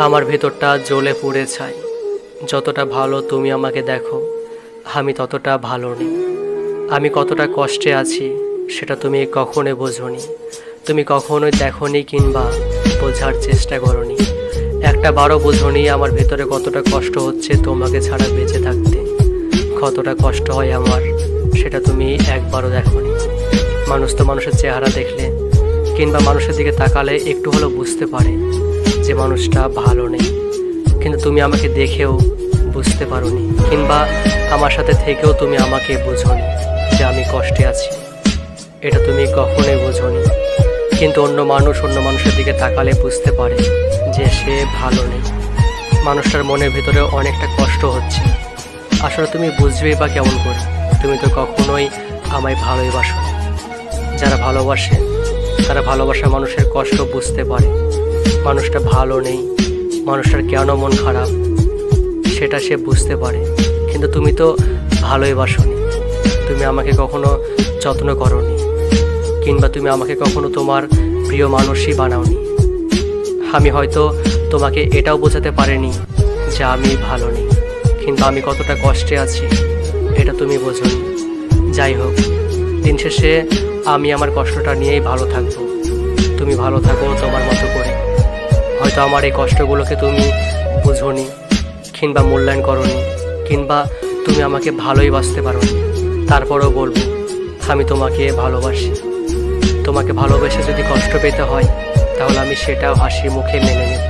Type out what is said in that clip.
আমার ভেতরটা জ্বলে পুড়ে ছাই। যতটা ভালো তুমি আমাকে দেখো, আমি ততটা ভালো নেই। আমি কতটা কষ্টে আছি সেটা তুমি কখনোই বোঝোনি। তুমি কখনোই দেখোনি কিংবা বোঝার চেষ্টা করোনি। একটা বারও বোঝোনি আমার ভেতরে কতটা কষ্ট হচ্ছে তোমাকে ছাড়া বেঁচে থাকতে। কতটা কষ্ট হয় আমার সেটা তুমি একবারও দেখোনি। মানুষ তো মানুষের চেহারা দেখলে কিংবা মানুষের দিকে তাকালে একটু হলেও বুঝতে পারে যে মানুষটা ভালো নেই, কিন্তু তুমি আমাকে দেখেও বুঝতে পারোনি, কিংবা আমার সাথে থেকেও তুমি আমাকে বোঝোনি যে আমি কষ্টে আছি। এটা তুমি কখনোই বোঝোনি। কিন্তু অন্য মানুষের দিকে তাকালে বুঝতে পারে যে সে ভালো নেই। মানুষটার মনের ভিতরে অনেকটা কষ্ট হচ্ছে। আসলে তুমি বুঝবেই বা কেমন করে? তুমি তো কখনোই আমায় ভালোই বাসো না। যারা ভালোবাসে তারা ভালোবাসা মানুষের কষ্ট বুঝতে পারে। মানুষটা ভালো নেই, মানুষটার কেন মন খারাপ সেটা সে বুঝতে পারে। কিন্তু তুমি তো ভালোই বাসোনি। তুমি আমাকে কখনো যত্ন করোনি, কিংবা তুমি আমাকে কখনো তোমার প্রিয় মানুষই বানাওনি। আমি হয়তো তোমাকে এটাও বোঝাতে পারিনি যে আমি ভালো নেই, কিন্তু আমি কতটা কষ্টে আছি এটা তুমি বোঝোনি। যাই হোক, দিন শেষে আমি আমার কষ্টটা নিয়েই ভালো থাকবো। তুমি ভালো থাকো তোমার মতো করে। হয়তো আমার এই কষ্টগুলোকে তুমি বুঝোনি, কিংবা মূল্যায়ন করোনি, কিংবা তুমি আমাকে ভালোই বাসতে পারোনি। তারপরেও বলবো আমি তোমাকে ভালোবাসি। তোমাকে ভালোবেসে যদি কষ্ট পেতে হয় তাহলে আমি সেটাও হাসি মুখে মেনে নেব।